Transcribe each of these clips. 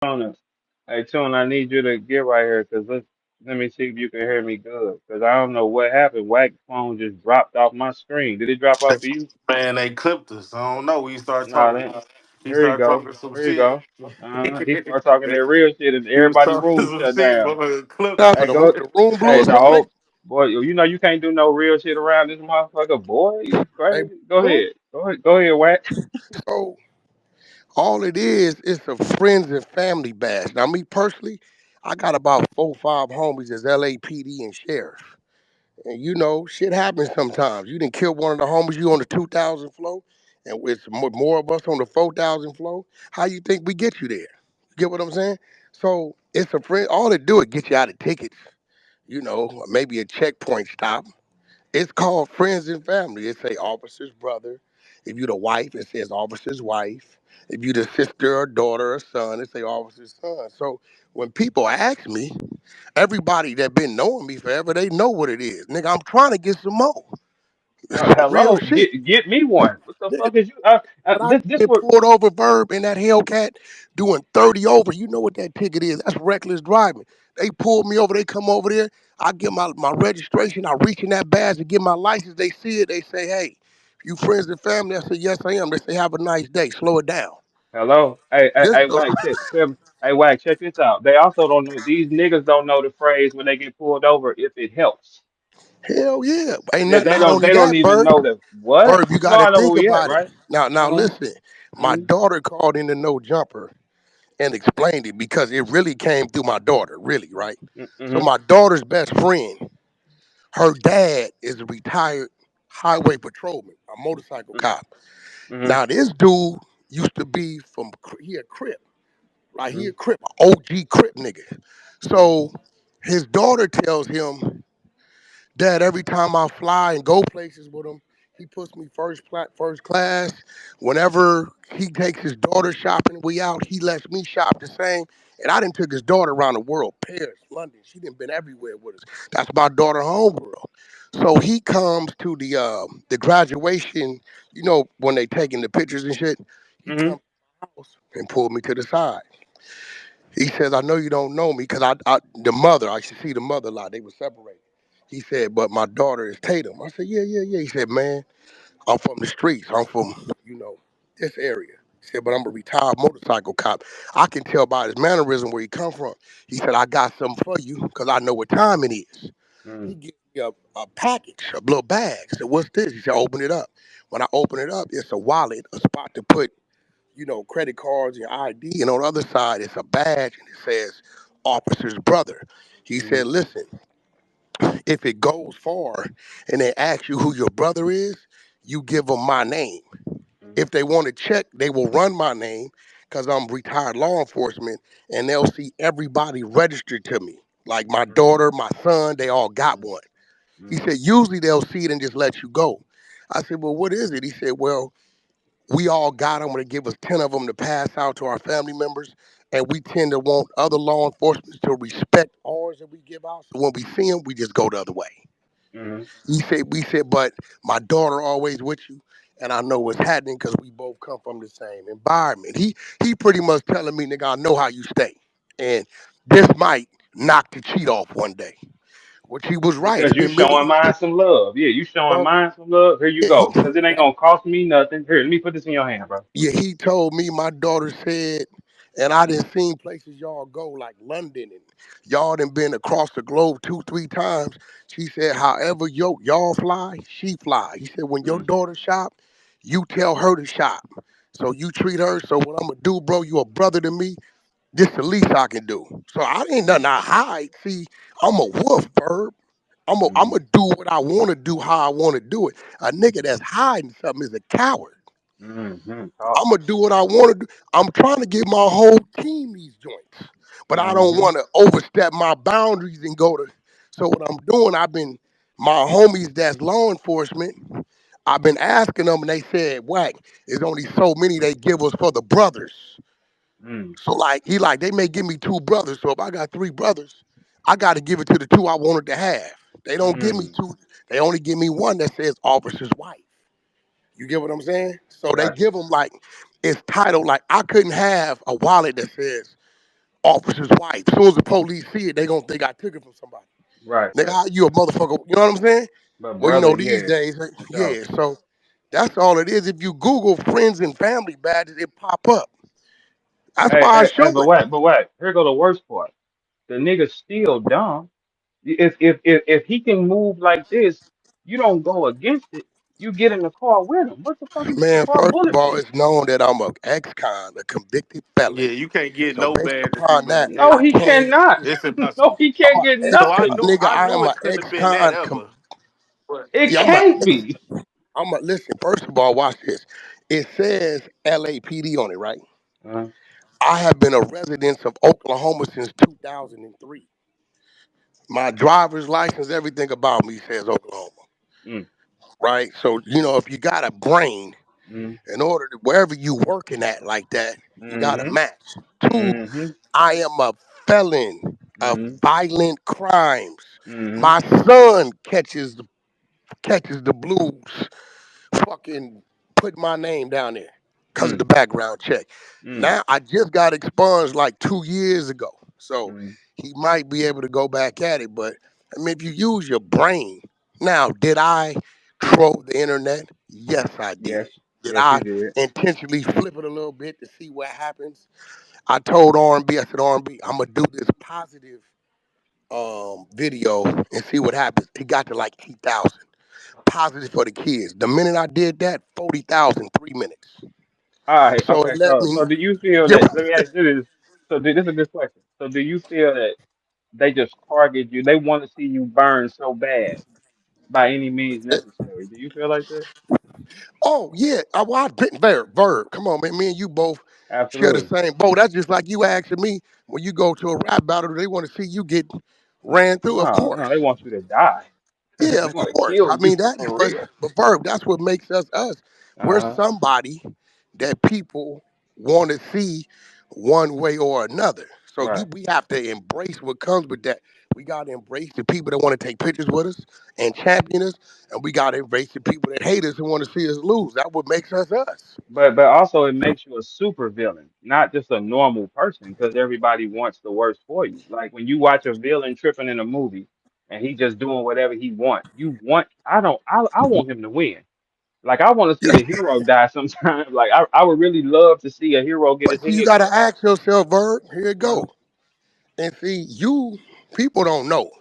Tuna. Hey, Tuna, I need you to get right here, cause let me see if you can hear me good. Cause I don't know what happened. Wack phone just dropped off my screen. Did it drop off for you? Man, they clipped us. I don't know. We started Nah, talking. then He here you started go. talking some Here you shit. go. He started talking that real shit, and He was everybody talking room some shut shit, down. but clipped Hey, happened? us. go. The room blew Hey, or the something? whole boy. You know you can't do no real shit around this motherfucker, boy. You Hey, crazy? Go blew. ahead. Go ahead. Go ahead, Wack. So all it is, it's a friends and family bash. Now, me personally, I got about 4, 5 homies as LAPD and sheriff. And shit happens sometimes. You didn't kill one of the homies you on the 2,000 floor, and it's more of us on the 4,000 floor. How you think we get you there? You get what I'm saying? So it's a friend. All it do is get you out of tickets. Maybe a checkpoint stop. It's called friends and family. It say officer's brother. If you the wife, it says officer's wife. If you the sister or daughter or son, it say officer's son. So when people ask me, everybody that been knowing me forever, they know what it is. Nigga, I'm trying to get some more. Real Hello. shit. Get me one. What the Nigga, fuck is you? when I This get what. pulled over, Verb, in that Hellcat doing 30 over, you know what that ticket is. That's reckless driving. They pull me over, they come over there, I get my registration, I reach in that badge to get my license, they see it, they say, hey, you friends and family? I say, yes, I am. They say, have a nice day, slow it down. Hello. This, Wack. Hey, Wack. Check this out. They also don't know. These niggas don't know the phrase when they get pulled over. If it helps, hell yeah. Ain't yeah, nothing they not don't. only They don't that, even Verb. know that. What? Verb, you You know got to I know where think we at, about it. right? Now, Mm-hmm. listen, my daughter called in the no jumper and explained it because it really came through my daughter, really, right? So Mm-hmm. my daughter's best friend, her dad is a retired highway patrolman, a motorcycle cop. Mm-hmm. Now this dude used to be he a Crip, like he Mm-hmm. a Crip, a OG Crip nigga. So his daughter tells him, Dad, every time I fly and go places with him, he puts me first class. Whenever he takes his daughter shopping, we out, he lets me shop the same. And I done took his daughter around the world, Paris, London. She done been everywhere with us. That's my daughter homegirl. So he comes to the graduation, when they taking the pictures and shit. He Mm-hmm. comes to the house and pulled me to the side. He says, I know you don't know me because the mother, I should see the mother a lot. They were separated. He said, but my daughter is Tatum. I said, yeah, yeah, yeah. He said, man, I'm from the streets. I'm from, this area. He said, but I'm a retired motorcycle cop. I can tell by his mannerism where he come from. He said, I got something for you because I know what time it is. Mm-hmm. He gave me a package, a little bag. I said, what's this? He said, open it up. When I open it up, it's a wallet, a spot to put credit cards and ID. And on the other side, it's a badge and it says officer's brother. He Mm-hmm. said, listen, if it goes far and they ask you who your brother is, you give them my name. If they want to check, they will run my name because I'm retired law enforcement and they'll see everybody registered to me. Like my daughter, my son, they all got one. He Mm-hmm. said, usually they'll see it and just let you go. I said, well, what is it? He said, well, we all got them. They give us 10 of them to pass out to our family members. And we tend to want other law enforcement to respect ours that we give out. So when we see them, we just go the other way. Mm-hmm. We said, but my daughter always with you. And I know what's happening because we both come from the same environment. He pretty much telling me, nigga, I know how you stay. And this might knock the cheat off one day. Which he was right. Because It's you been many showing mine years. some love. Yeah, you showing Well, mine some love. Here you go. Because it ain't gonna cost me nothing. Here, let me put this in your hand, bro. yeah, he told me my daughter said, and I done seen places y'all go like London and y'all done been across the globe 2, 3 times. She said, however y'all fly, she fly. He said, when your Mm-hmm. daughter shop, you tell her to shop. So you treat her. So what I'm gonna do, bro? You a brother to me. This the least I can do. So I ain't nothing I hide. See, I'm a wolf, Verb. I'm Mm-hmm. gonna do what I want to do, how I want to do it. A nigga that's hiding something is a coward. Mm-hmm. I'm Talk. gonna do what I want to do. I'm trying to give my whole team these joints, but I don't Mm-hmm. want to overstep my boundaries and go to. So what I'm doing, my homies that's law enforcement. I've been asking them, and they said, "Whack, there's only so many they give us for the brothers." Mm-hmm. So like they may give me 2 brothers. So if I got 3 brothers, I got to give it to the 2 I wanted to have. They don't give me Mm-hmm. 2. They only give me one that says officer's wife. You get what I'm saying? So they Gotcha. give them like it's titled like I couldn't have a wallet that says officer's wife. As soon as the police see it, they gonna think I took it from somebody. Right, Nigga, right. how you a motherfucker? You know what I'm saying? But Well, you brother, know these yeah, days, for sure. yeah. So that's all it is. If you Google friends and family badges, it pop up. That's Hey, why I hey, hey, show it. but what? Here go the worst part. The nigga still dumb. If he can move like this, you don't go against it. You get in the car with him. What the fuck is the Man, car first of all, bulletproof? it's known that I'm a ex-con, a convicted Yeah, felon. you can't get So no based bad to upon that, No, I he communication. can't. cannot. It's No, impossible. he I'm can't a get ex, So I nothing. knew nigga. I I knew am a it couldn't have been that ex-con. ever. But It Yeah, can't be. I'm a listen. First of all, watch this. It says LAPD on it, right? Uh, I have been a resident of Oklahoma since 2003. My driver's license, everything about me says Oklahoma, mm, right? So if you got a brain, mm, in order to wherever you working at like that, you got to mm-hmm, match. Two, mm-hmm, I am a felon of mm-hmm, violent crimes. mm-hmm, My son catches the blues, fucking put my name down there because of mm, the background check. mm, Now I just got expunged like 2 years ago, so mm. he might be able to go back at it. But I mean, if you use your brain, now did I troll the internet? Yes, I did. Yes, Did yes, I you did. intentionally flip it a little bit to see what happens? I told R&B, I said R&B, I'm gonna do this positive video and see what happens. It got to like 8,000 positive for the kids. The minute I did that, 40,000, 3 minutes. All right, So it okay. let So me do you feel get that? Let me ask you this. This is a good question. So do you feel that they just target you? They want to see you burn so bad by any means necessary. Do you feel like that? oh yeah, well, I've been there. Verb, come on, man. Me and you both share the Absolutely. same boat. That's just like you asking me when you go to a rap battle, they want to see you get ran through. Of No, no, they course. want you to die. Yeah, They of want to course. kill I you mean, that is for what, real. but Verb, that's what makes us us. We're Uh-huh. somebody that people want to see one way or another. So Right. we have to embrace what comes with that. We got to embrace the people that want to take pictures with us and champion us, and we got to embrace the people that hate us and want to see us lose. That's what makes us us. But also it makes you a super villain, not just a normal person, because everybody wants the worst for you. Like when you watch a villain tripping in a movie and he just doing whatever he want, you want I want him to win. Like I want to see the hero die sometimes. Like I would really love to see a hero get his But see, you head got to cut off. ask yourself, Verb, here it Uh, go. And see, people don't know.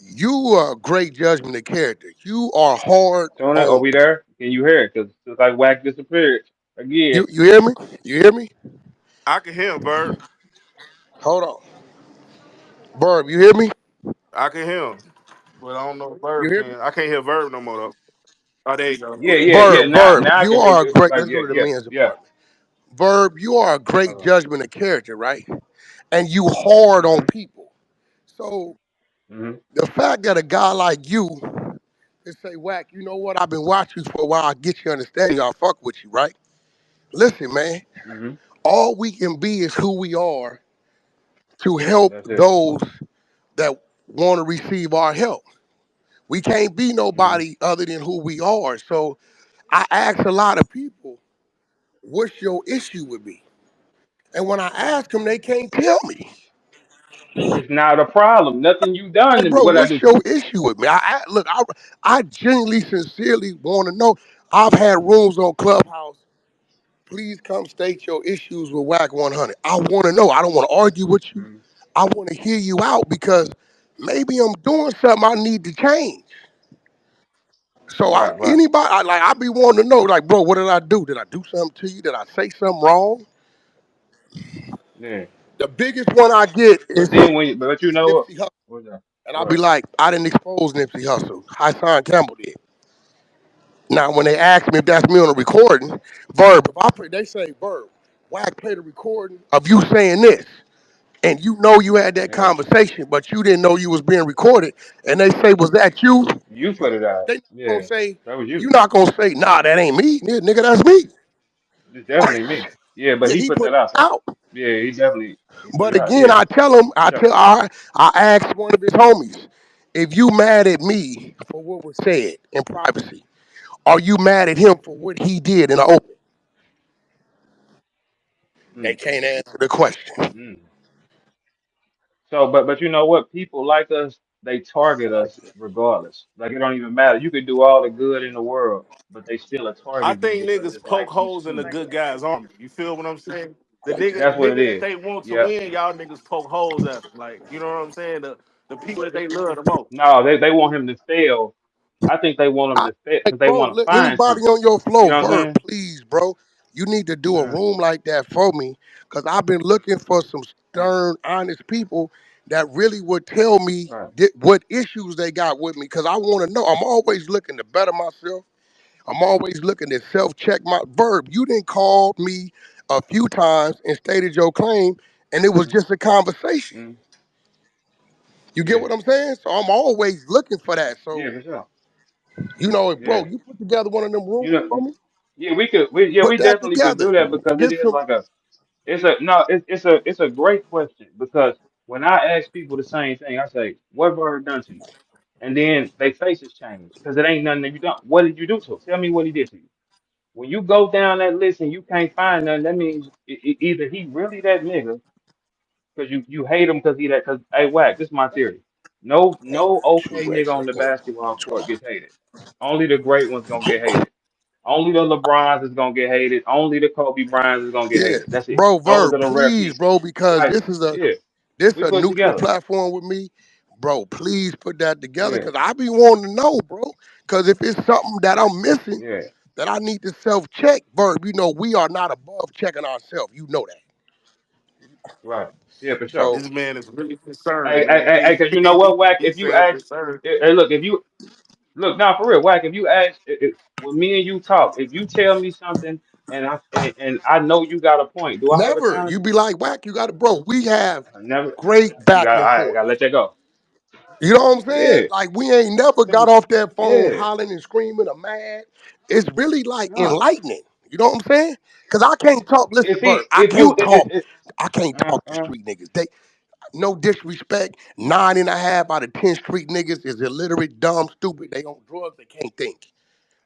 You are a great judgment of character. You are hard Tuna, are on we people. there? Can you hear it? Because it's like Wack disappeared again. You hear me? You hear me? I can hear him, Bert. Hold on. Verb, you hear me? I can hear him. But I don't know if You Verb hear me? can. I can't hear Verb no more though. Oh, there you go. Yeah, yeah, yeah. Verb, Now I you can hear are a you. great, Like let's yeah, go to the yeah, men's yeah. department. Verb, you are a great Uh, judgment of character, right? And you hard on mm-hmm, people. So mm-hmm, the fact that a guy like you can say, Whack, you know what? I've been watching you for a while. I get you understanding. I fuck with you, right? Listen, man, mm-hmm. all we can be is who we are to help That's it. those that want to receive our help. We can't be Mm-hmm, nobody other than who we are. So I ask a lot of people, what's your issue with me? And when I ask them, they can't tell me. it's not a problem. Nothing you done Like, to me. bro, What I what's do to your you? issue with me? Look, I genuinely, sincerely want to know. I've had rooms on Clubhouse. Please come state your issues with Whack 100. I want to know. I don't want to argue with you. Mm-hmm. I want to hear you out because maybe I'm doing something I need to change. So Right, right. anybody, I be wanting to know, like, bro, what did I do? Did I do something to you? Did I say something wrong? Yeah. The biggest one I get is But then but you know what? Nipsey Hussle. What's that? And I'll be What? like, I didn't expose Nipsey Hussle. Hassan Campbell did. Now, when they ask me if that's me on a recording, Verb, if I play, they say, Verb, Wack played a recording of you saying this. And you know you had that Yeah. conversation, but you didn't know you was being recorded. And they say, was that you? You put it out. They not gonna Yeah. say, That was you. you're not gonna say, nah, that ain't me. Yeah, nigga, that's me. It's definitely me. Yeah, but Yeah, he he put put that out it though. out. Yeah, he put But it out. again, Yeah, I tell him, for sure. I asked one of his homies, if you mad at me for what was said in privacy, are you mad at him for what he did in the open? They Mm, can't answer the question. mm. So, but you know what? People like us, they target us regardless. Like it don't even matter. You could do all the good in the world, but they still a I target you think because niggas it's poke like you holes in the stupid. good guys' army. You feel what I'm saying? The That's what it nigga that is. they want to Yeah. win, y'all niggas poke holes at them. Like, you know what I'm saying? The people that they love the most. No, they want him to fail. I think they want him I to fail like, because they bro, want to look, find anybody something. on your You flow, know what Verb, I'm please, bro. You need to do a saying? room like that for me, cause I've been looking for some Uh, stern, honest people that really would tell me right. what issues they got with me, cause I want to know. I'm always looking to better myself. I'm always looking to self-check my Verb. You didn't call me a few times and stated your claim, and it was Mm, just a conversation. mm, You get yeah. what I'm saying? So I'm always looking for that. Yeah, So for sure. bro, Yeah. you put together one of them You rooms know. for me. Yeah, we could. We Put that definitely could together. do that because it Get is some. like a. It's a no. It's a great question because when I ask people the same thing, I say, "What Bird done to you?" And then they faces change because it ain't nothing that you done. What did you do to him? Tell me what he did to you. When you go down that list and you can't find nothing, that means either he really that nigga because you hate him because he that. Because hey, Wack, this is my theory. No okay True, nigga on actually. the basketball court gets hated. Only the great ones gonna get hated. Only the LeBrons is gonna get hated. Only the Kobe Bryants is gonna get Yeah, hated. That's it. bro, Those Verb, are the rare please, people. bro, because Like, yeah, this we a put it neutral together. platform with me, bro. Please put that together, Yeah, cause I be wanting to know, bro. Cause if it's something that I'm missing, yeah, that I need to self check, Verb. You know, we are not above checking ourselves. You know that. right. Yeah, for sure. So This man is really concerned, Hey, hey, man. hey, hey, cause you know what, Wack? He If you said ask, concerned. hey, look, if you look now for real, Wack, if you ask, when me and you talk, if you tell me something and I know you got a point, do I ever never. challenge You you? be like, Whack, you got it, bro. We have I never. great You back got. and I forth. gotta let that go. You know what I'm saying? Yeah, Like we ain't never 'cause got off that phone yeah, hollering and screaming or mad. It's really like no. enlightening. You know what I'm saying? Cause I can't talk. Listen, If Bert, he, if you, I can't uh, talk to uh, street niggas. They no disrespect. 9.5 out of 10 street niggas is illiterate, dumb, stupid. They on drugs. They can't think.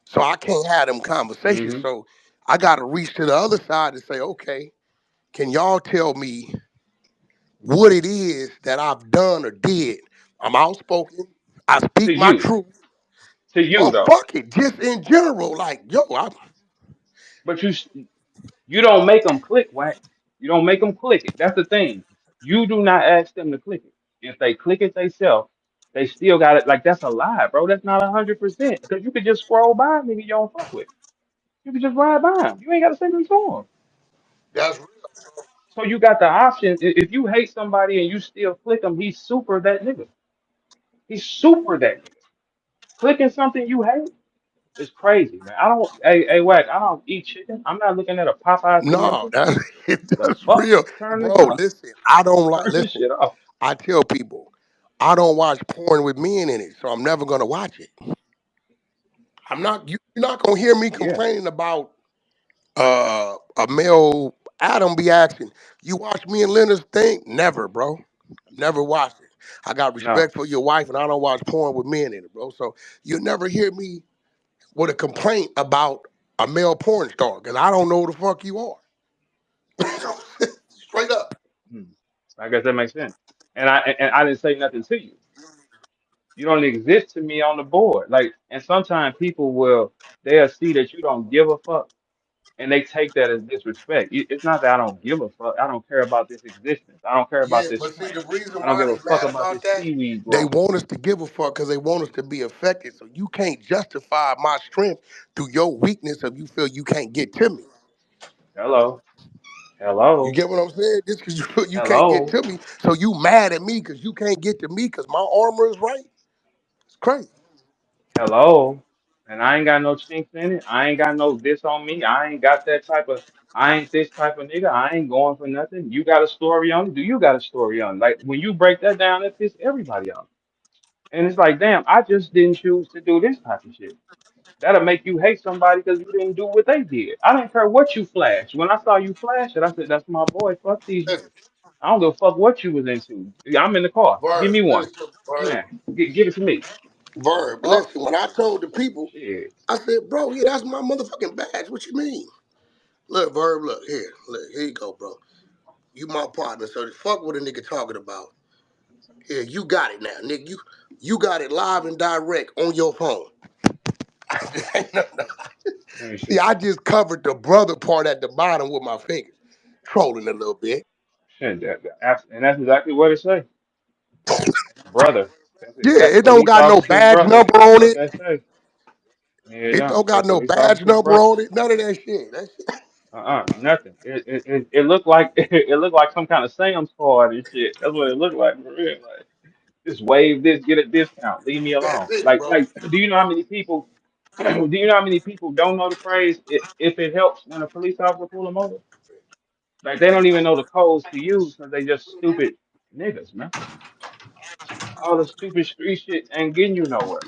So I can't have them conversations. mm-hmm. So I gotta reach to the other side and say, okay, can y'all tell me what it is that I've done or did? I'm outspoken. I To speak my you, truth. to you Or though. fuck it, just in general. Like, yo, But you don't make them click, Wack. You don't make them click it. That's the thing. You do not ask them to click it. If they click it themselves, they still got it. Like that's a lie, bro. That's not 100% because you could just scroll by nigga you don't fuck with. You could just ride by them. You ain't got to send them to them. that's real. So you got the option. If you hate somebody and you still click them, he's super that nigga. He's super that nigga. Clicking something you hate is crazy, man. I don't. Hey, Wack. I don't eat chicken. I'm not looking at a Popeyes No, commercial. that's The that's fuck? real. Turn this Bro, off. listen, I don't like Turn this listen. shit off. I tell people, I don't watch porn with men in it, so I'm never gonna watch it. You're not gonna hear me Yeah. complaining about a male Adam be asking, you watch me and Leonard's thing? Never, bro. Never watched it. I got No. respect for your wife and I don't watch porn with men in it, bro. So you'll never hear me with a complaint about a male porn star, because I don't know who the fuck you are. Straight up. Hmm. I guess that makes sense. And I didn't say nothing to you. You don't exist to me on the board. Like, and sometimes people they'll see that you don't give a fuck, and they take that as disrespect. It's not that I don't give a fuck. I don't care about this existence. I don't care about Yeah, this but see, plant. the reason I don't why give a they fuck mad about about this that, seaweed they growing. want us to give a fuck because they want us to be affected. So you can't justify my strength through your weakness if you feel you can't get to me. Hello. You Hello. get what I'm saying? Just because you feel you can't get Hello. to me, so you mad at me because you can't get to me because my armor is right? It's crazy. Hello. And I ain't got no chinks in it. I ain't got no this on me. I ain't got that type of. I ain't this type of nigga. I ain't going for nothing. You got a story on it? Do you got a story on it? Like when you break that down, it pisses everybody off. And it's like, damn, I just didn't choose to do this type of shit. That'll make you hate somebody because you didn't do what they did. I didn't care what you flashed. When I saw you flash it, I said, that's my boy. Fuck these Listen, niggas. I don't give a fuck what you was into. I'm in the car. Give Verb, me one. listen, Verb, Man, give it to me. Verb, Fuck. listen. When I told the people, Shit. I said, bro, yeah, that's my motherfucking badge. What you mean? Look, Verb, look, here you go, bro. You my partner, so the fuck what a nigga talking about. Here, you got it now, nigga. You got it live and direct on your phone. Let me See, see. I just covered the brother part at the bottom with my fingers, trolling a little bit. Shit, and that's exactly what it say. Brother. That's Yeah, exact it don't police got no officer's badge brother. number That's on what it. they say. Yeah, It don't don't say got no police badge officer's number brother. on it. None of that shit. That shit. Nothing. It looked like it looked like some kind of Sam's card and shit. That's what it looked like for real. Like, just waive this, get a discount. Leave me That's alone. it, bro. Do you know how many people? Do you know how many people don't know the phrase? If it helps when a police officer pull them over, like they don't even know the codes to use because they just stupid niggas, man. All the stupid street shit ain't getting you nowhere.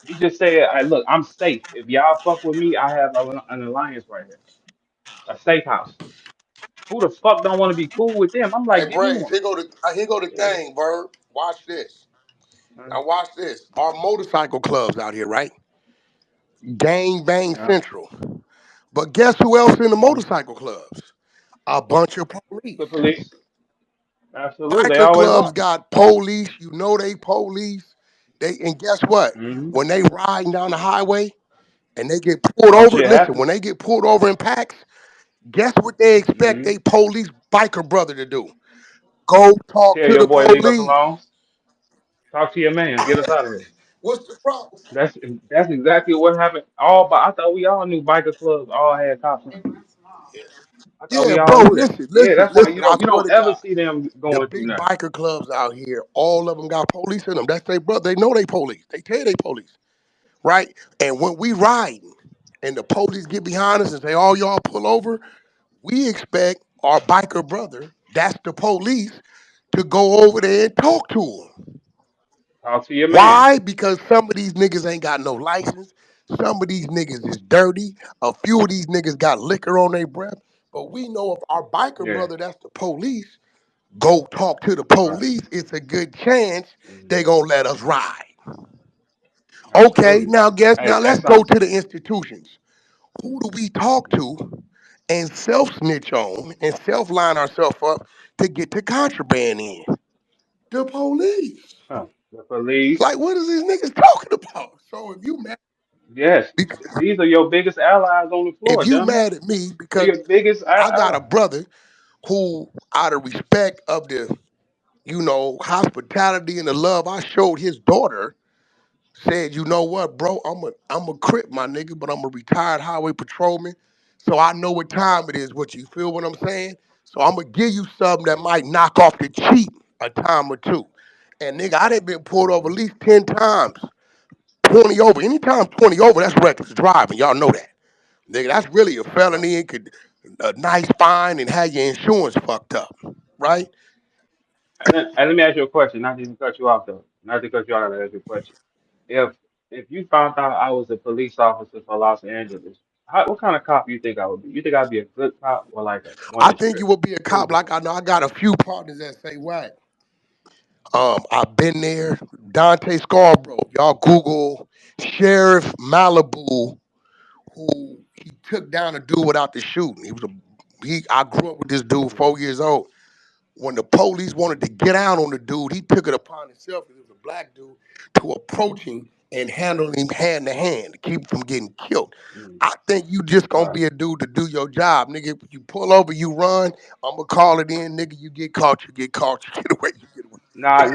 You just say, "I look, I'm safe. If y'all fuck with me, I have an alliance right here, a safe house." Who the fuck don't want to be cool with them? I'm Hey, like, give me Brains, one. here go the Yeah. thing, Verb. Watch this. Uh, Now watch this. Our motorcycle clubs out here, right? Gang bang yeah. central. But guess who else in the Mhm. motorcycle clubs? A bunch of The police. police, absolutely, they Biker always clubs are. got police. You know they police. And guess what? Hmm. When they riding down the highway and they get pulled Oh, over, shit listen, happens. when they get pulled over in packs, guess what they expect Hmm. they police biker brother to do? Go talk Tell to your the boy leave us police. alone. Talk to your man. Get us out of here. What's the problem? That's that's exactly what happened. All, but I thought we all knew biker clubs all had cops in them. I thought Yeah, we all bro, knew that. listen, Yeah, listen, that's why listen. I you swear don't to ever God, see them the going through big nothing. biker clubs out here, all of them got police in them. That's their brother. They know they police. They tell they police, right? And when we ride and the police get behind us and say, "All y'all pull over," we expect our biker brother, that's the police, to go over there and talk to him. Talk to your man. Why? Because some of these niggas ain't got no license. Some of these niggas is dirty. A few of these niggas got liquor on their breath. But we know if our biker Yeah, brother, that's the police, go talk to the right. police, it's a good chance Mhm. they gonna let us ride. Okay, Absolutely. now Hey, let's go so to the institutions. Who do we talk to and self snitch on and self line ourselves up to get the contraband in? The police. huh, the police. Like, what is these niggas talking about? So Yes, bec- these are your biggest allies on the floor, if you dummy. mad at me They're because your biggest I got a allies. brother who, out of respect of the, hospitality and the love I showed his daughter, said, you know what, bro, I'm a crip, my nigga, but I'm a retired highway patrolman. So I know what time it is, what you feel what I'm saying? So I'm gonna give you something that might knock off the cheap a time or two. And nigga, I done been pulled over at Hmm. least 10 times. 20 over. Anytime 20 over, that's reckless driving. Y'all know that. Nigga, that's really a Right. felony. It could a nice fine and have your insurance fucked up. Right? And let me ask you a question, not to even cut you off though. Not to cut you off, I gotta ask you a question. If if you found out I was a police officer for Los Angeles, what kind of cop you think I would be? You think I'd be a good cop or like a one I that think you trips? will be a What cop. would you Like think? I know I got a few partners that say Wack. I've been there. Dante Scarborough. Y'all Google Sheriff Malibu, who he took down a dude without the shooting. I grew up with this dude Mm-hmm. 4 years old. When the police wanted to get out on the dude, he took it upon himself, because it was a black dude, to approach him and handle him hand to hand to keep him from getting killed. Mm-hmm. I think you just gonna Right. be a dude to do your job, nigga. If you pull over, you run. I'm gonna call it in, nigga. You get caught, you get caught. You get away, you get away. Nah.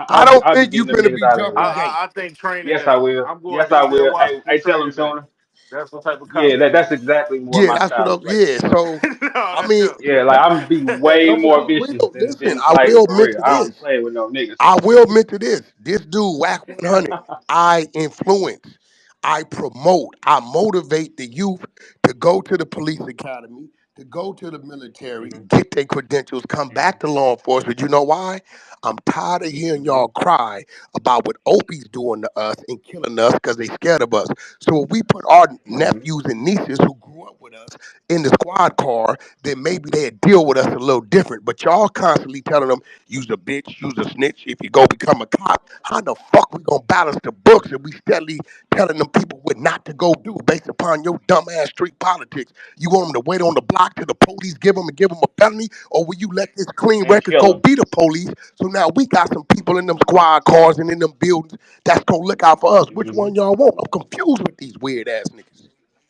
I don't I'll be think you getting them finna niggas be out of here, jumping man. gate. I think training Yes, day. I will. I'm going Yes, I Denzel will. Washington Hey, tell them, training day. Tuna. That's the type of Yeah, cop he that's is. exactly more Yeah, my that's what style I'm. of play. Yeah, so No, I that's mean, him. Yeah, like I'm gonna be way no, more I vicious will listen. than I like will for real. mention I this. don't play with no niggas. I will admit to this. This dude, Whack 100, I influence, I promote, I motivate the youth to go to the police academy, to go to the military, Hmm. get their credentials, come back to law enforcement. You know why? I'm tired of hearing Hmm. y'all cry about what Opie's doing to us and killing us because they scared of us. So if we put our Hmm. nephews and nieces who grew up with us in the squad car, then maybe they'd deal with us a little different. But y'all constantly telling them, use a bitch, use a snitch. If you go become a cop, how the fuck we gonna balance the books if we steadily telling them people what not to go do based upon your dumbass street politics? You want them to wait on the block till the police give them a felony, or will you let this clean And record kill go them. be the police so now. We got some people in them squad cars and in them buildings that's gonna look out for us. Which Hmm. one y'all want? I'm confused with these weird ass niggas.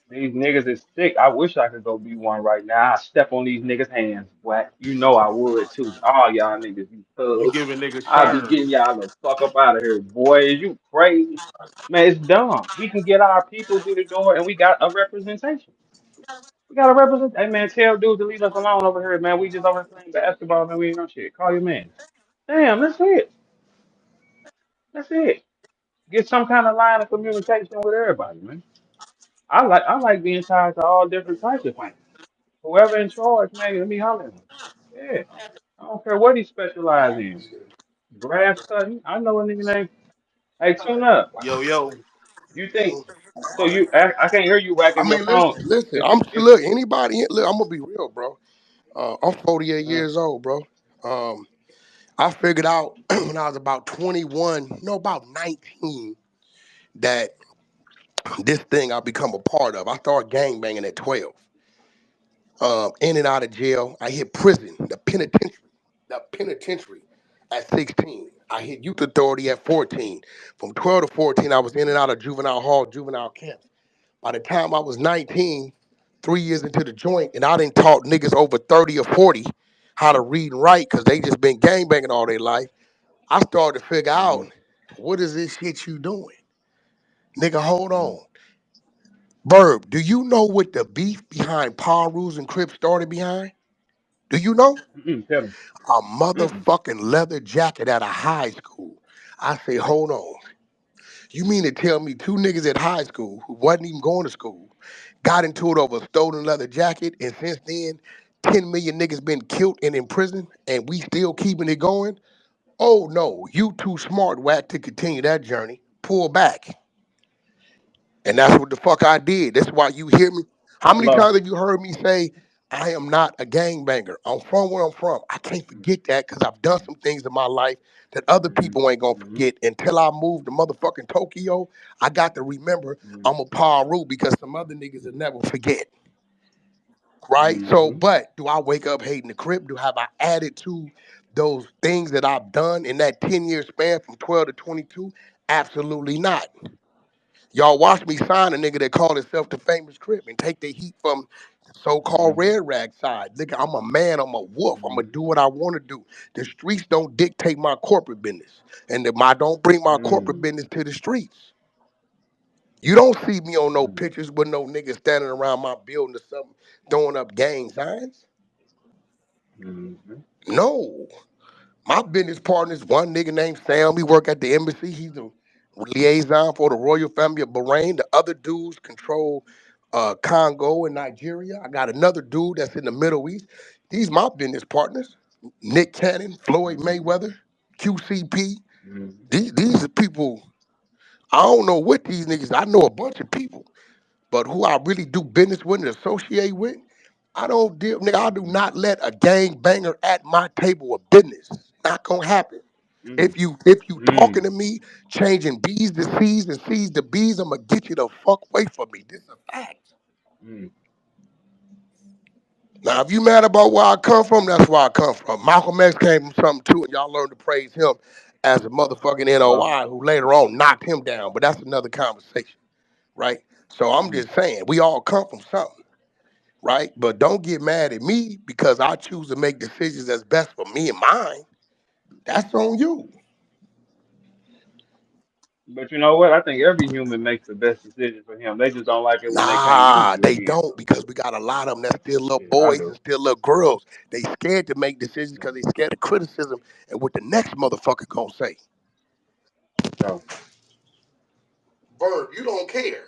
These niggas is sick. I wish I could go be one right now. I step on these niggas' hands, Wack. You know I would too. All y'all niggas be You thugs. giving niggas I be getting turns. y'all the fuck up out of here, boy. Is you crazy? Man, it's dumb. We can get our people through the door and we got a representation. We got a represent. Hey man, tell dudes to leave us alone over here, man. We just over here playing basketball, man. We ain't no shit. Call your man. Damn, that's it. That's it. Get some kind of line of communication with everybody, man. I like being tied to all different types of things. Whoever in charge, man, let me holler at him. Yeah. I don't care what he specializes in. Grass cutting. I know a nigga named. Hey, tune up. Yo, yo. You think so? I can't hear you I whacking your mean, phone. listen. If I'm you if look anybody. Look, I'm gonna be real, bro. I'm 48 uh, years old, bro. Um, I figured out when I was about 21, no, about 19, that this thing I become a part of. I started gang banging at 12. In and out of jail. I hit prison, the penitentiary at 16. I hit youth authority at 14. From 12 to 14, I was in and out of juvenile hall, juvenile camps. By the time I was 19, 3 years into the joint, and I didn't taught niggas over 30 or 40 how to read and write because they just been gang banging all their life. I started to figure out, mm, what is this shit you doing? Nigga, hold mm, on. Verb, do you know what the beef behind Paul Rules and Crips started behind? Do you know? tell me. A Mm-mm, motherfucking leather jacket at a high school. I say, hold on. You mean to tell me two niggas at high school who wasn't even going to school got into it over a stolen leather jacket, and since then, 10 million niggas been killed and in prison, and we still keeping it going? Oh no, you too smart, Wack, to continue that journey. Pull back. And that's what the fuck I did. That's why you hear me. How many hello. times have you heard me say, I am not a gangbanger? I'm from where I'm from. I can't forget that because I've done some things in my life that other Mm-hmm, people ain't gonna mm-hmm, forget. Until I moved to motherfucking Tokyo, I got to remember I'm a Paru because some other niggas will never forget. Right? So, mm-hmm, but do I wake up hating the crib? Do have I added to those things that I've done in that 10-year span from 12 to 22? Absolutely not. Y'all watch me sign a nigga that called himself the famous Crip and take the heat from so-called mm-hmm, red rag side. Nigga, I'm a man, I'm a wolf. I'm gonna mm-hmm, do what I want to do. The streets don't dictate my corporate business. And I don't bring my corporate mm-hmm, business to the streets. You don't see me on no mm-hmm, pictures with no niggas standing around my building or something throwing up gang signs. mm-hmm, No. My business partner is one nigga named Sam. He work at the embassy. He's the liaison for the royal family of Bahrain. The other dudes control Congo and Nigeria. I got another dude that's in the Middle East. These my business partners. Nick Cannon, Floyd mm-hmm, Mayweather, QCP. mm-hmm, These are people. I don't know what these niggas. I know a bunch of people, but who I really do business with and associate with, I don't deal. Nigga, I do not let a gang banger at my table of business. Not gonna happen. If you talking mm-hmm, to me, changing B's to C's and C's to B's, I'm gonna get you the fuck away from me. This is a fact. mm-hmm. Now, if you mad about where I come from, that's where I come from. Malcolm X came from something too, and y'all learned to praise him as a motherfucking Hello. NOI who later on knocked him down. But that's another conversation, right? So I'm Mm-hmm. just saying, we all come from something, right? But don't get mad at me because I choose to make decisions that's best for me and mine. That's on you. But you know what? I think every human makes the best decision for him. They just don't like it when they can't use Nah, you they again. don't because we got a lot of them that's still little Yeah, I boys and do. still little girls. They scared to make decisions Yeah, because they scared of criticism and what the next motherfucker gonna say. for sure. Verb, you don't care.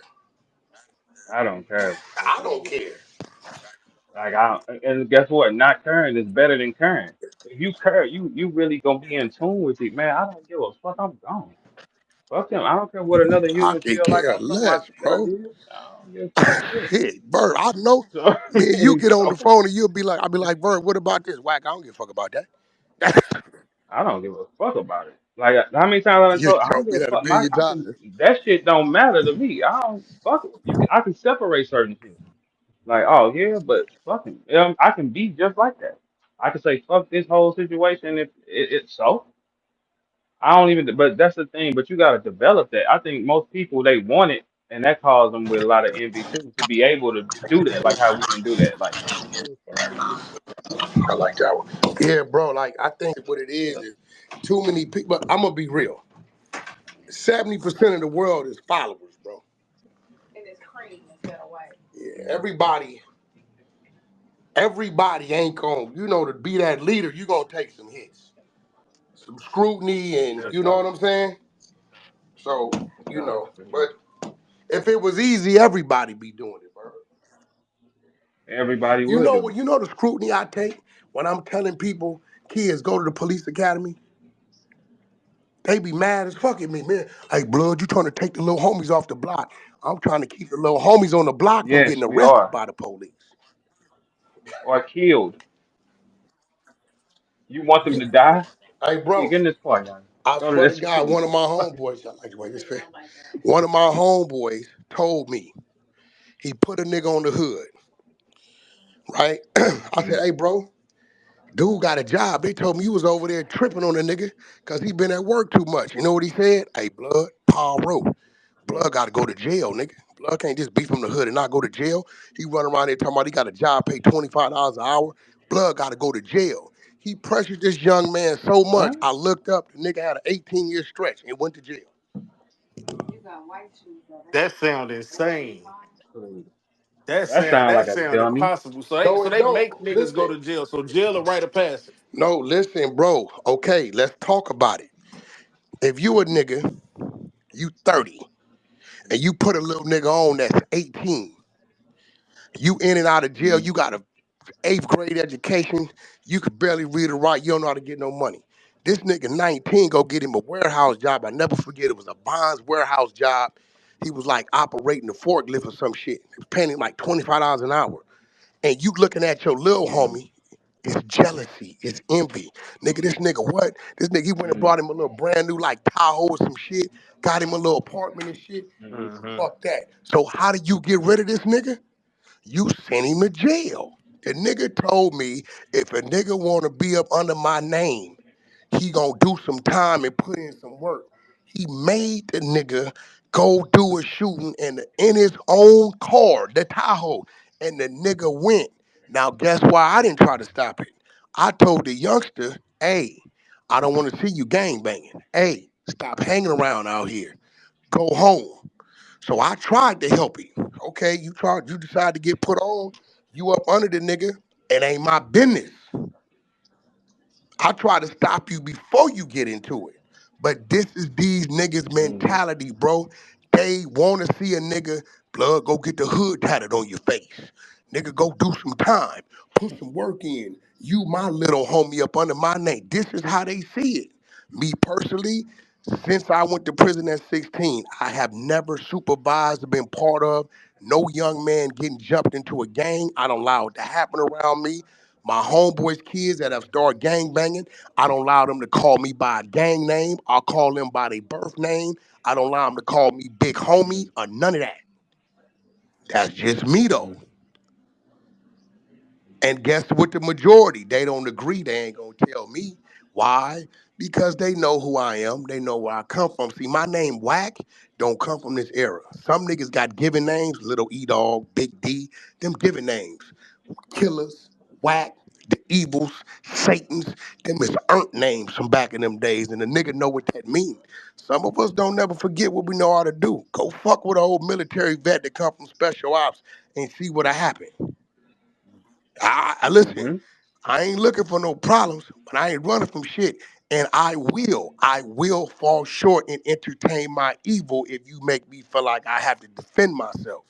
I don't care. I don't care. Like and guess what? Not caring is better than caring. If you care, you really gonna be in tune with it, man. I don't give a fuck. I'm gone. Fuck them. I don't care what another I human can feel like care about something I less, said or bro. did. I don't give a fuck shit. Shit, Verb, I know. So, Me and you get on the so phone and I'll be like, Verb, what about this? Whack, I don't give a fuck about that. I don't give a fuck about it. Like how many times I done You told I don't told give me a that a fuck. million I can times. that shit don't matter to me. I don't fuck it. I can separate certain shit. Like oh yeah, but fucking I can be just like that. I can say fuck this whole situation if it so. I don't even. But that's the thing. But you got to develop that. I think most people they want it, and that causes them with a lot of envy too, to be able to do that, like how we can do that. Like, I like that one. Yeah, bro. Like I think what it yeah, is too many people. But I'm gonna be real. 70% of the world is followers, bro. And it's cream instead of white. Yeah, mm, everybody ain't gonna, to be that leader, you gonna take some hits, some scrutiny, and That's you know right. what I'm saying? So, yeah, yeah. but if it was easy, everybody be doing it, bro. Everybody would do You know the scrutiny I take when I'm telling people, kids go to the police academy, they be mad as fuck at me, man. Hey, blood, you trying to take the little homies off the block. I'm trying to keep the little homies on the it. block from Yes, getting we arrested are by the police. or killed. You want them Yeah. to die? Hey, Yeah, bro, get in this car, young. I Go to swear to this God, one of my homeboys, I like the way this fit. One of my homeboys told me he put a nigga on the hood, right? I said, Mm, hey, bro, dude got a job. They told me you was over there tripping on a nigga because he been at work too much. You know what he said? Hey, blood, Paul Rowe. Blood got to go to jail, nigga. Blood can't just be from the hood and not go to jail. He run around there talking about he got a job, pay $25 an hour. Blood got to go to jail. He pressured this young man so much, what? I looked up, the nigga had an 18-year stretch and went to jail. That sound insane. Crazy. That That sound sound that like a sound dummy. impossible. So No, it they don't. make niggas go Listen. to jail. So jail a rite of passage. No, listen, bro. Okay, let's talk about it. If you a nigga, you 30, and you put a little nigga on that's 18, you in and out of jail, Mm, you got a eighth grade education, you could barely read or write, you don't know how to get no money. This nigga 19 go get him a warehouse job. I never forget it was a Bonds warehouse job. He was like operating the forklift or some shit. They was paying him like $25 an hour. And you looking at your little mm, homie, it's jealousy, it's envy. Nigga, this nigga what? This nigga, he went and mm, brought him a little brand new like Tahoe or some shit, got him a little apartment and shit. mm, Mm-hmm. Fuck that. So how do you get rid of this nigga? You sent him to jail. The nigga told me if a nigga wanna be up under my name, he gonna do some time and put in some work. He made the nigga go do a shooting in his own car, the Tahoe, and the nigga went. Now guess why I didn't try to stop it? I told the youngster, hey, I don't want to see you gang banging. Hey, stop hanging around out here. Go home. So I tried to help him. Okay, you decide to get put on, you up under the nigga, it ain't my business. I try to stop you before you get into it. But this is these niggas' mm, mentality, bro. They want to see a nigga, blood, go get the hood tatted on your face. Nigga, go do some time. Put some work in. You my little homie up under my name. This is how they see it. Me personally, since I went to prison at 16, I have never supervised or been part of no young man getting jumped into a gang. I don't allow it to happen around me. My homeboys' kids that have started gang banging, I don't allow them to call me by a gang name. I'll call them by their birth name. I don't allow them to call me big homie mm, or none of that. That's just me though. mm, And guess what the majority? They don't agree. They ain't gonna tell me. Why? Because they know who I am. They know where I come from. See, my name Wack don't come from this era. Some niggas got given names, Little E Dog, Big D, them given names. Killers, Wack, the Evils, Satans, them is earned names from back in them days, and the nigga know what that mean. Some of us don't never forget what we know how to do. Go fuck with an old military vet that come from special ops and see what happened. I listen. mm, I ain't looking for no problems, but I ain't running from shit. And I will fall short and entertain my evil if you make me feel like I have to defend myself.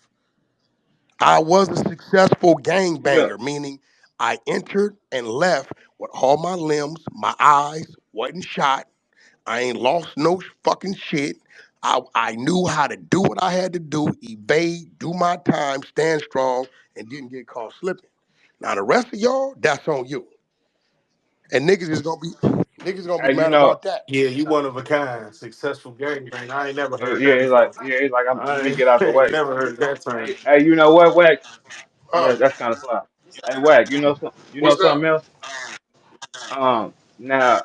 I was a successful yeah. gangbanger, meaning I entered and left with all my limbs, my eyes wasn't shot. I ain't lost no fucking shit. I knew how to do what I had to do, evade, do my time, stand strong, and didn't get caught slipping. Now the rest of y'all, that's on you. And niggas gonna be Hey, mad about that. Yeah, you one of a kind, successful gangbang. I ain't never heard yeah, that before. it's like let me get out the Ain't way. never heard that term. Hey, you know what, Wack? Huh? Yeah, that's kind of fly. Hey, Wack, you know What's something up? else? Now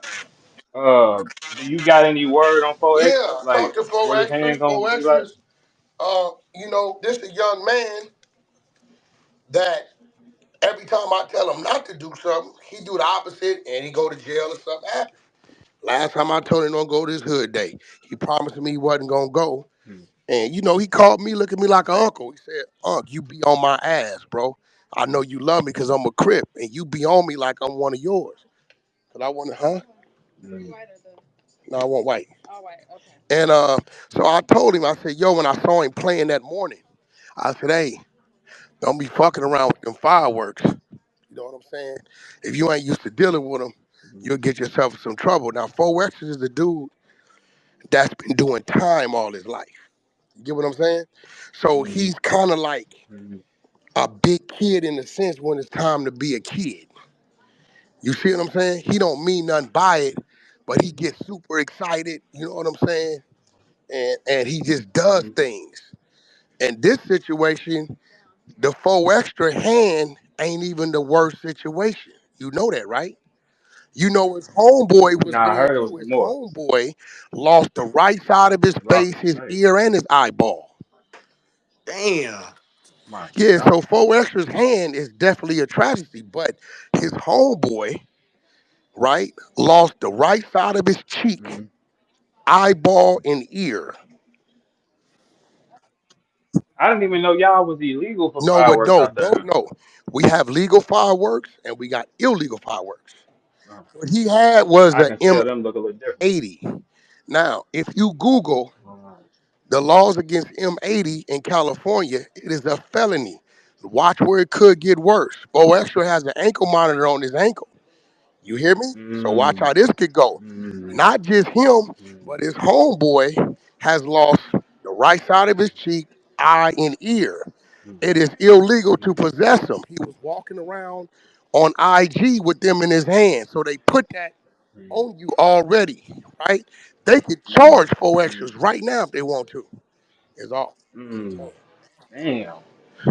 Uh, do you got any word on four Yeah, extra? I Like, talked to four what his extras. hand gonna Four be like? extras. You know, this a young man that every time I tell him not to do something, he do the opposite and he go to jail or something happen. Last time I told him don't go this hood day, he promised me he wasn't gonna go. Hmm. And you know, he called me, look at me like an uncle. He said, "Unc, you be on my ass, bro. I know you love me because I'm a Crip, and you be on me like I'm one of yours. Cause I want to, huh? Hmm. No, I want white. And so I told him, I said, yo, when I saw him playing that morning, I said, hey, don't be fucking around with them fireworks. You know what I'm saying? If you ain't used to dealing with them, Hmm. you'll get yourself in some trouble. Now, Four X's is the dude that's been doing time all his life. You get what I'm saying? So Hmm. he's kind of like Hmm. a big kid in the sense when it's time to be a kid. You see what I'm saying? He don't mean nothing by it, but he gets super excited. You know what I'm saying? And he just does Hmm. things. In this situation, the Four Extra hand ain't even the worst situation. You know that, right? You know his homeboy was Nah, I there heard it was too. some His more. homeboy lost the right side of his Lost face, his his face. ear, and his eyeball. Damn. My Yeah, God. so Four Extra's hand is definitely a tragedy, but his homeboy, right, lost the right side of his cheek, Hmm. eyeball, and ear. I didn't even know y'all was illegal for No, but fireworks no, out there. don't no. We have legal fireworks and we got illegal fireworks. Oh, What he had was I a can tell them look a little different. M80. Now, if you Google Oh. the laws against M80 in California, it is a felony. Watch where it could get worse. Bo Extra has an ankle monitor on his ankle. You hear me? So watch Mm. how this could go. Mm. Not just him, Mm. but his homeboy has lost the right side of his cheek, eye, and ear. Mm. It is illegal to Mm. possess them. He was walking around on IG with them in his hand. So they put that Mm. on you already, right? They could Mm. charge four Mm. extras right now if they want to. Is all. Mm. Damn.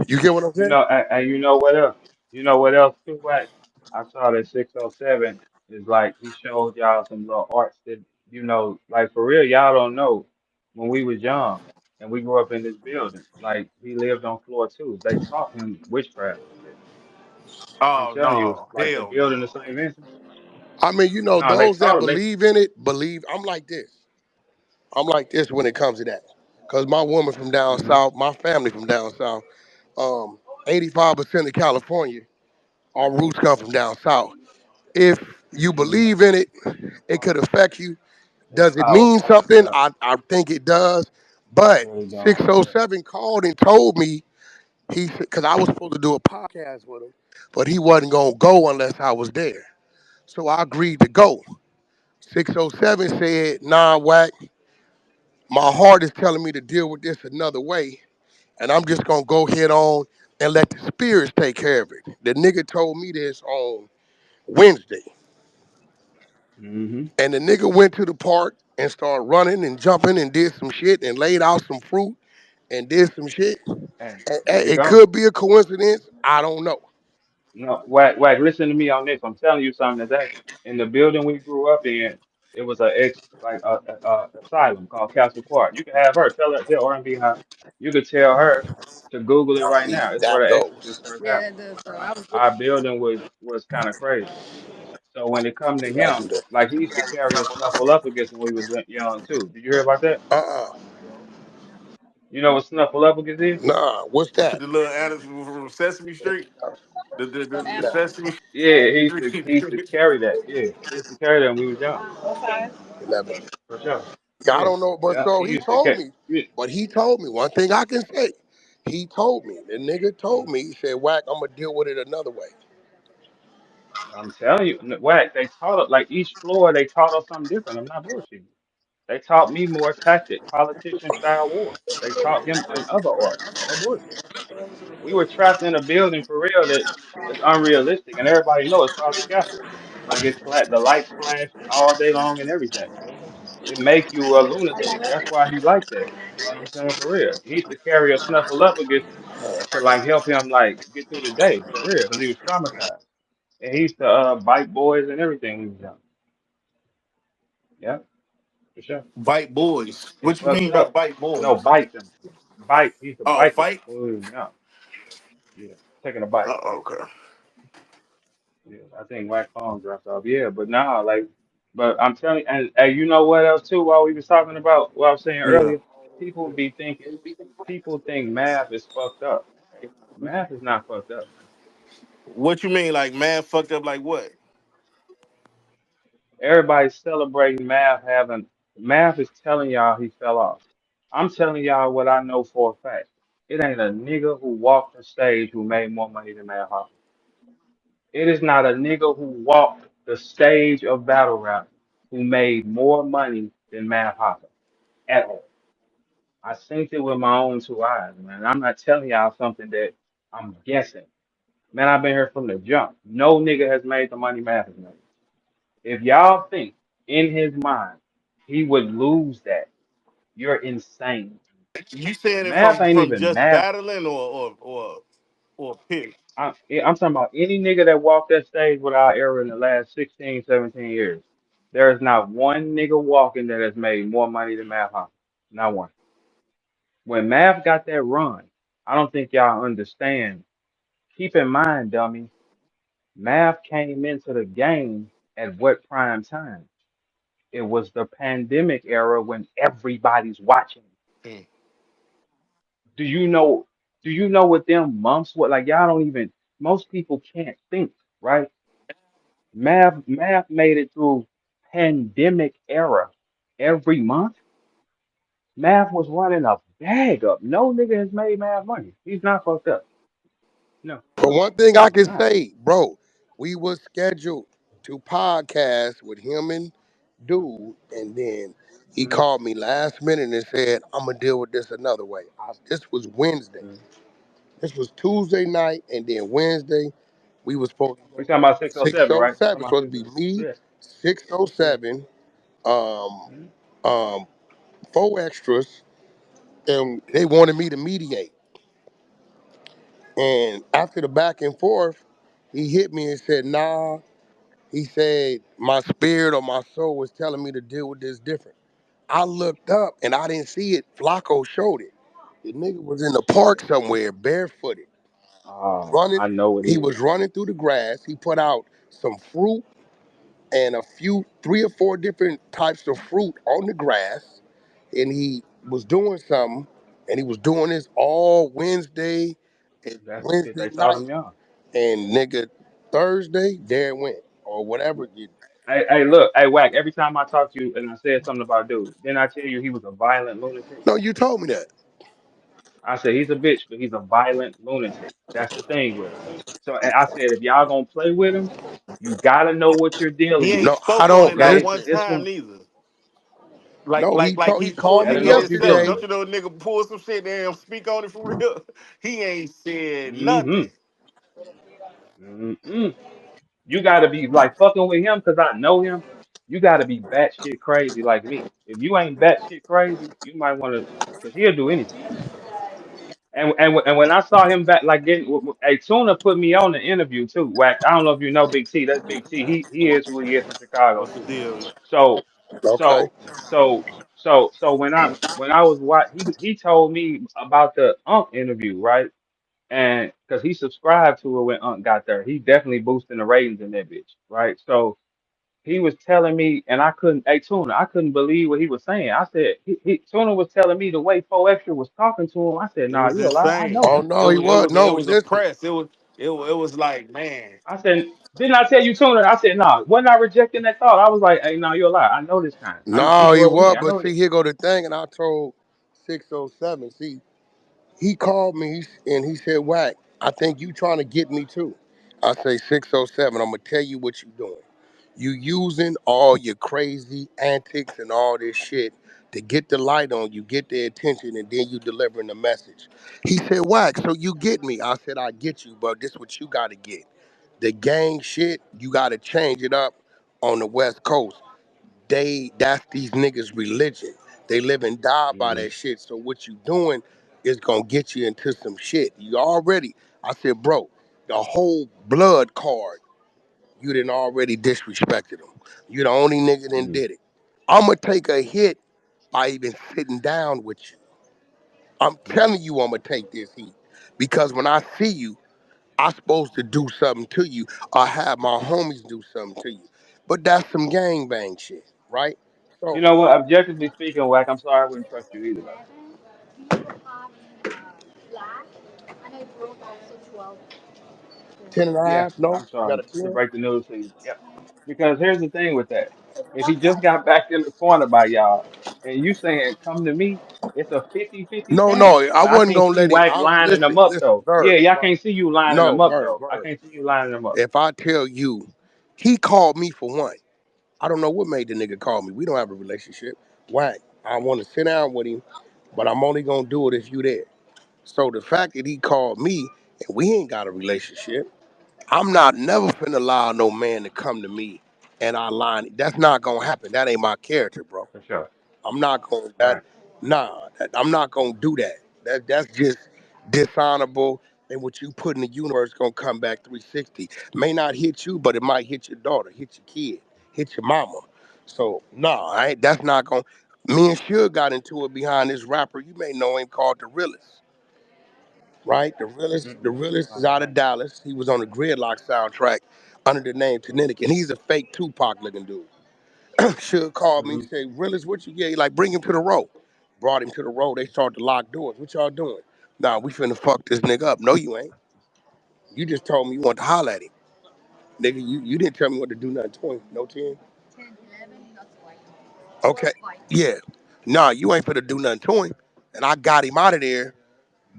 You get what I'm You saying? know, and you know what else? You know what else too, Wack? I saw that 607 is like he showed y'all some little arts that like for real, y'all don't know. When we was young and we grew up in this building, like he lived on floor two. They taught him witchcraft and shit. I'm Oh telling you, no. like the Hell building the no. St. Vincent. I mean, No, they those that taught him. They. believe in it, believe. I'm like this. I'm like this when it comes to that. Because my woman from down Hmm. south, my family from down south, um, 85% of California, our roots come from down south. If you Hmm. believe in it, it could affect you. It's Does it mean powerful. something? Yeah, I think it does. But really does. 607 called and told me, he said, because I was supposed to do a podcast with him, but he wasn't going to go unless I was there. So I agreed to go. 607 said, nah, Wack, my heart is telling me to deal with this another way, and I'm just going to go head on and let the spirits take care of it. The nigga told me this on Wednesday. Hmm. And the nigga went to the park and started running and jumping and did some shit and laid out some fruit and did some shit. And there And you it go. could be a coincidence. I don't know. No, Wack, listen to me on this. I'm telling you something that's happened. In the building we grew up in, it was a ex like a asylum called Castle Park. You can have her tell R&B how you could tell her to Google it right See, now. It's where that the exorcist goes. first happened. Our building was kind of crazy. So when it come to I do him, that. like he used to carry a snuffle up against when we was young too. Did you hear about that? Uh-uh. You know what snuffle up against is? Nah, what's The that? little Addams from Sesame Street. The Sesame Yeah, he used to Street. carry that. Yeah, he used to carry that when we was young. 11. For sure. Yeah, I Yeah. don't know, but Yeah. so He he used to told catch. me. But he told me one thing I can say. He told me, the nigga told me, he said, Wack, I'm gonna deal with it another way. I'm telling you, Wack, they taught us like each floor they taught us something different. I'm not bullshitting. They taught me more tactic, politician style wars. They taught him in other arts. No bullshit. We were trapped in a building for real that is unrealistic, and everybody knows it's called the scaffold. Like the lights flash all day long and everything. It make you a lunatic. That's why he like that. You know what I'm saying? For real. He used to carry a snuffleupagus to like help him like get through the day for real because he was traumatized. And he used to bite boys and everything when he was young. Yeah, for sure. Bite boys. It's What you mean fucked by up. bite boys? No, bite them. Bite. He used to Oh, bite them. fight. Yeah, yeah. Taking a bite. Okay. Yeah, I think Wack phone dropped off. Yeah, but nah, like, but I'm telling you, and you know what else too? While we was talking about what I was saying Yeah. earlier, people be thinking, people think math is fucked up. Math is not fucked up, man. What you mean, like man fucked up? Like what? Everybody's celebrating math having math is telling y'all he fell off. I'm telling y'all what I know for a fact. It ain't a nigga who walked the stage who made more money than Math Hoffa. It is not a nigga who walked the stage of battle rap who made more money than Math Hoffa at all. I seen it with my own two eyes, man. I'm not telling y'all something that I'm guessing. Man, I've been here from the jump. No nigga has made the money Math has made. If y'all think in his mind he would lose that, you're insane. You saying it Math ain't from even just math. battling or pick? I'm talking about any nigga that walked that stage with our era in the last 16, 17 years. There is not one nigga walking that has made more money than Math Hoffa. Not one. When Math got that run, I don't think y'all understand. Keep in mind, dummy, Math came into the game at what prime time? It was the pandemic era when everybody's watching. Mm. Do you know? Do you know what them months were like? Y'all don't even. Most people can't think, right? Math made it through pandemic era. Every month, Math was running a bag up. No nigga has made Math money. He's not fucked up. No, But one thing I he's can not. say, bro, we was scheduled to podcast with him and Dude, and then he Mm, called me last minute and said, "I'm gonna deal with this another way." This was Wednesday. mm. This was Tuesday night, and then Wednesday we was supposed to We go talking about 607, right? We 607. talking about Supposed to be 607. me, Yeah, yeah. 607, um, Mm. um, four extras, and they wanted me to mediate. And after the back and forth, he hit me and said, "Nah." He said, "My spirit or my soul was telling me to deal with this different." I looked up and I didn't see it. Flacco showed it. The nigga was in the park somewhere, barefooted, running. I know it He is. was running through the grass. He put out some fruit and a few, three or four different types of fruit on the grass. And he was doing something. And he was doing this all Wednesday and That's because Wednesday they taught night. him young. And nigga, Thursday, there it went. Or whatever. Hey, look, hey, Wack. Every time I talk to you and I said something about dude, then I tell you he was a violent lunatic. No, you told me that. I said he's a bitch, but he's a violent lunatic. That's the thing with him. So, and I said if y'all gonna play with him, you gotta know what you're He dealing ain't with. No, I spoke on don't it not Okay, listen. one it's time going. neither. No, Like he he called pulled me Better it know what you're himself. dealing yesterday. Don't with. you know, nigga pull some shit there and speak on it for real? He ain't said Mm-hmm. nothing. Mm-hmm. You gotta be like fucking with him because I know him. You gotta be batshit crazy like me. If you ain't batshit crazy, you might want to, because he'll do anything. And when I saw him back, like getting, hey, Tuna put me on the interview too. Wack. I don't know if you know Big T. That's Big T. He is who he is from Chicago What's the too. deal? So Okay. so when I was he told me about the Unk interview, right? And because he subscribed to it when Unk got there, he definitely boosting the ratings in that bitch, right? So he was telling me, and I couldn't, hey Tuna, I couldn't believe what he was saying. I said, Tuna was telling me the way 4Extra was talking to him. I said, It nah, was you a lie. I insane. know Oh him. no, he was It no. was Listen, oppressed. It was like, man. I said, didn't I tell you, Tuna? I said, nah, wasn't I rejecting that thought? I was like, hey, no, you're a lie. I know this kind. He no, he grew up with me. was. I But know see, this. here go the thing, and I told 607. See, he called me and he said, "Wack, I think you trying to get me too." I say 607. I'm gonna tell you what you doing. You using all your crazy antics and all this shit to get the light on you, get their attention, and then you delivering the message. He said, "Wack, so you get me?" I said, "I get you, but this what you got to get. The gang shit, you got to change it up on the West Coast. That's these niggas' religion. They live and die by Mm-hmm. that shit. So what you doing is gonna get you into some shit. You already." I said, "Bro, the whole blood card, you didn't already disrespected them. You the only nigga that Mm-hmm. did it. I'm gonna take a hit by even sitting down with you. I'm telling you, I'm gonna take this heat because when I see you, I'm supposed to do something to you or have my homies do something to you. But that's some gang bang shit, right? You So know what? Objectively speaking, Wack, I'm sorry I wouldn't trust you either, though. 10 and a Yeah, half, no? I'm You got sorry a to 10? break the news to you. Yep. Because here's the thing with that. If he just got back in the corner by y'all and you saying come to me, it's a 50-50 No, chance. no, I But I wasn't can't gonna see let him. Wack I lining them listen, up listen, though. Yeah, Verb. y'all can't see you lining them No, up Verb, though. I Verb. can't see you lining them up. If I tell you, he called me for one. I don't know what made the nigga call me. We don't have a relationship. Whack. I want to sit down with him, but I'm only gonna do it if you there. So the fact that he called me and we ain't got a relationship, I'm not never finna allow no man to come to me and I line. That's not gonna happen. That ain't my character, bro. For sure. I'm not gonna that. Right. Nah, I'm not gonna do that. That's just dishonorable. And what you put in the universe gonna come back 360. May not hit you, but it might hit your daughter, hit your kid, hit your mama. So nah, I ain't, that's not gonna. Me and Suge got into it behind this rapper. You may know him called the Realest, right? The Mm-mm. realist I is don't out of know. Dallas. He was on the Gridlock soundtrack under the name Tanetic, and he's a fake Tupac looking dude. Should called me, Mm-hmm. say, realist, what you get? Like, bring him to the road. Brought him to the road. They started to lock doors. What y'all doing? Nah, we finna fuck this nigga up. No, you ain't. You just told me you want to holler at him. Nigga, you didn't tell me what to do nothing to him. No 10? Okay. Yeah. Nah, you ain't finna do nothing to him. And I got him out of there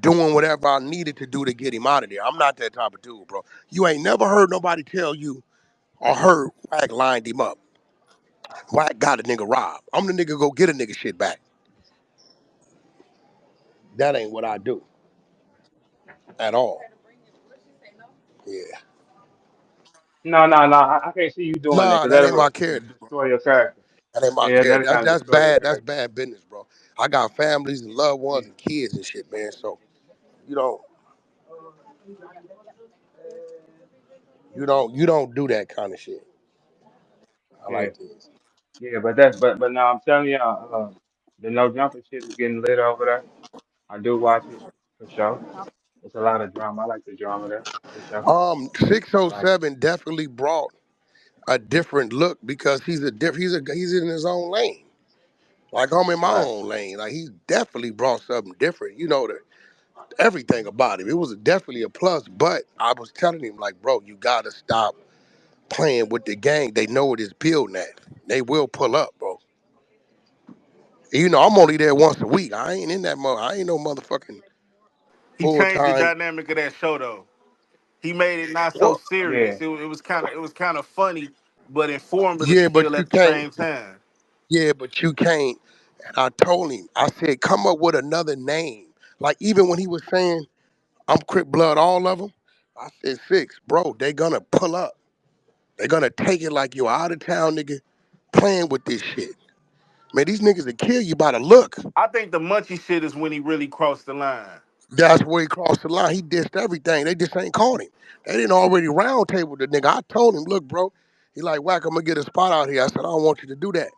doing whatever I needed to do to get him out of there. I'm not that type of dude, bro. You ain't never heard nobody tell you or heard Wack lined him up. Wack got a nigga robbed. I'm the nigga go get a nigga shit back. That ain't what I do at all. Yeah. No. I can't see you doing that Nah, because that ain't my that'll character, bro. destroy your character. That ain't my Yeah, character. that'll That's kind of that's destroy your bad. That's character. bad business, bro. I got families and loved Yeah. ones and kids and shit, man. So you don't you don't do that kind of shit. I Yeah. like this. Yeah, but now I'm telling you, the no jumper shit is getting lit over there. I do watch it for sure. It's a lot of drama. I like the drama there for sure. I like it. 607 definitely brought a different look because he's in his own lane. Like I'm in my Right. own lane. Like he definitely brought something different. You know the everything about him. It was definitely a plus. But I was telling him like, bro, you gotta stop playing with the gang. They know it is building at. They will pull up, bro. You know, I'm only there once a week. I ain't in that mother. I ain't no motherfucking He full changed the time. dynamic of that show though. He made it not so What? serious. Yeah. It was kind of funny, but informative Yeah, but still you at the can't. same time. Yeah, but you can't. And I told him, I said, come up with another name. Like even when he was saying, I'm Crip Blood, all of them. I said, Six, bro, they gonna pull up. They gonna take it like you out of town nigga playing with this shit. Man, these niggas will kill you by the look. I think the Munchie shit is when he really crossed the line. That's where he crossed the line. He dissed everything. They just ain't caught him. They didn't already round table the nigga. I told him, look, bro, he like, Wack, I'm gonna get a spot out here. I said, I don't want you to do that.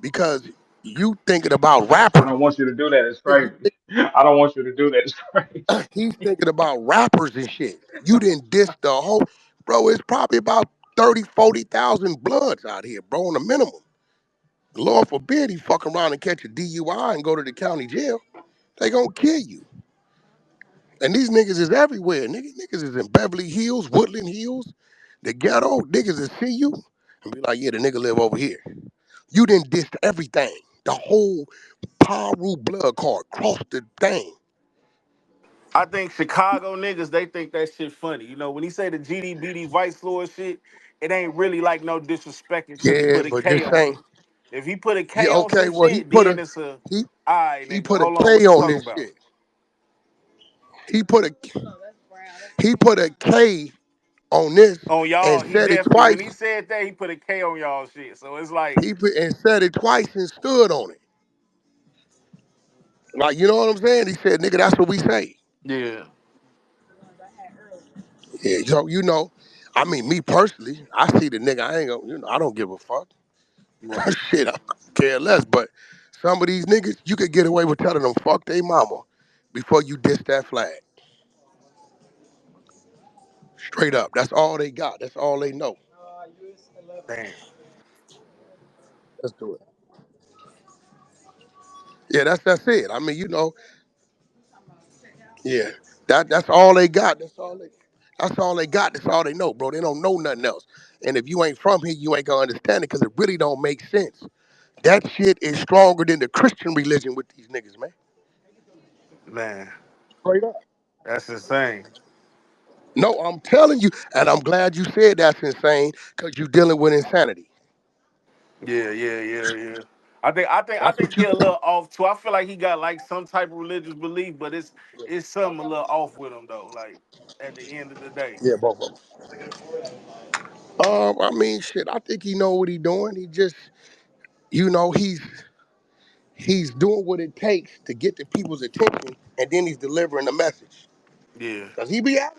Because you thinking about I rappers. don't want you to do that. It's Nigga, crazy. I don't want you to do that. It's crazy. he's thinking about rappers and shit. You didn't diss the whole bro, it's probably about 30, 40,000 bloods out here, bro, on the minimum. Lord forbid he fuck around and catch a DUI and go to the county jail. They gonna kill you. And these niggas is everywhere. Niggas is in Beverly Hills, Woodland Hills, the ghetto. Niggas is see you and be like, yeah, the nigga live over here. You didn't diss everything. The whole Paru blood card crossed the thing. I think Chicago niggas, they think that shit funny. You know, when he say the GDBD Vice Lord shit, it ain't really like no disrespect until he Yeah, put a but K this on it. ain't. If he put a Yeah, K on okay. some Well, shit, then it's a he all right, he nigga. put a Hold on, K what you on talking this about? shit. He put a he put a K on this On and y'all, he said it definitely when twice. he said that, he put a K on y'all shit. So it's like, He put and said it twice and stood on it. Like you know what I'm saying? He said, "Nigga, that's what we say." yeah. Yeah. So you know, I mean, me personally, I see the nigga. I ain't gonna. I don't give a fuck. Shit. care less. But some of these niggas, you could get away with telling them fuck they mama before you diss that flag. Straight up. That's all they got. That's all they know. Damn. Let's do it. Yeah, that's it. I mean, yeah. That's all they got. That's all they got. That's all they know, bro. They don't know nothing else. And if you ain't from here, you ain't gonna understand it because it really don't make sense. That shit is stronger than the Christian religion with these niggas, man. Man, Straight up. that's insane. No, I'm telling you, and I'm glad you said that's insane because you dealing with insanity. Yeah, yeah, yeah, yeah. I think That's what he you. a little off too. I feel like he got like some type of religious belief, but it's something a little off with him though. Like at the end of the day. Yeah, both of them. I mean, shit. I think he know what he doing. He just, he's doing what it takes to get the people's attention, and then he's delivering the message. Yeah. Cause he be out